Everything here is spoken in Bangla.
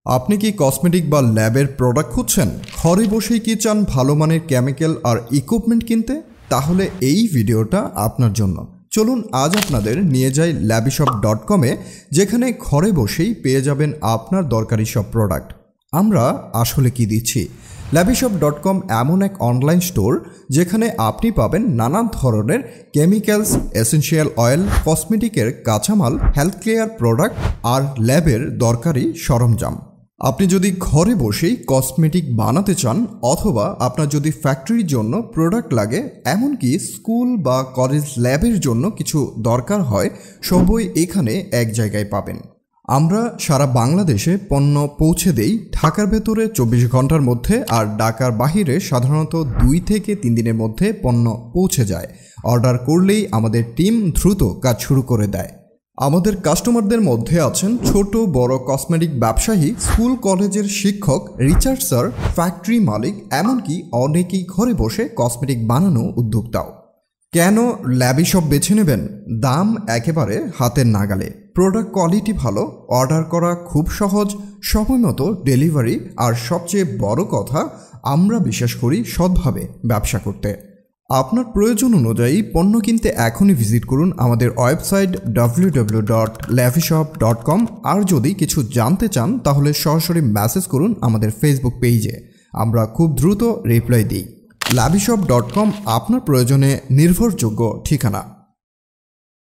আপনি কি কসমেটিক বা ল্যাবের প্রোডাক্ট খুঁজছেন? ঘরে বসেই কি চান ভালো মানের কেমিক্যাল আর ইকুইপমেন্ট কিনতে? তাহলে এই ভিডিওটা আপনার জন্য। চলুন আজ আপনাদের নিয়ে যাই labishop.com-এ, যেখানে ঘরে বসেই পেয়ে যাবেন আপনার দরকারি সব প্রোডাক্ট। আমরা আসলে কি দিচ্ছি? labishop.com এমন এক অনলাইন স্টোর যেখানে আপনি পাবেন নানান ধরনের কেমিক্যালস, এসেনশিয়াল অয়েল, কসমেটিকের কাঁচামাল, হেলথ কেয়ার প্রোডাক্ট আর ল্যাবের দরকারি সরঞ্জাম। আপনি যদি ঘরে বসেই কসমেটিক বানাতে চান অথবা আপনার যদি ফ্যাক্টরির জন্য প্রোডাক্ট লাগে, এমনকি স্কুল বা কলেজ ল্যাবের জন্য কিছু দরকার হয়, সবই এখানে এক জায়গায় পাবেন। আমরা সারা বাংলাদেশে পণ্য পৌঁছে দেই ঢাকার ভেতরে 24 ঘন্টার মধ্যে, আর ঢাকার বাহিরে সাধারণত 2 থেকে 3 দিনের মধ্যে পণ্য পৌঁছে যায়। অর্ডার করলেই আমাদের টিম দ্রুত কাজ শুরু করে দেয়। আমাদের কাস্টমারদের মধ্যে আছেন ছোট বড় কসমেটিক ব্যবসায়ী, স্কুল কলেজের শিক্ষক, রিসার্চার, ফ্যাক্টরি মালিক, এমনকি অনেকেই ঘরে বসে কসমেটিক বানানো উদ্যোক্তাও। কেন ল্যাবিশপ বেছে নেবেন? দাম একেবারে হাতের নাগালে, প্রোডাক্ট কোয়ালিটি ভালো, অর্ডার করা খুব সহজ, সময়মতো ডেলিভারি, আর সবচেয়ে বড় কথা, আমরা বিশ্বাস করি সৎভাবে ব্যবসা করতে। আপনার প্রয়োজন অনুযায়ী পণ্য কিনতে এখনই ভিজিট করুন আমাদের ওয়েবসাইট www.labishop.com। আর যদি কিছু জানতে চান তাহলে সরাসরি মেসেজ করুন আমাদের ফেসবুক পেজে, আমরা খুব দ্রুত রিপ্লাই দিই। labishop.com আপনার প্রয়োজনে নির্ভরযোগ্য ঠিকানা।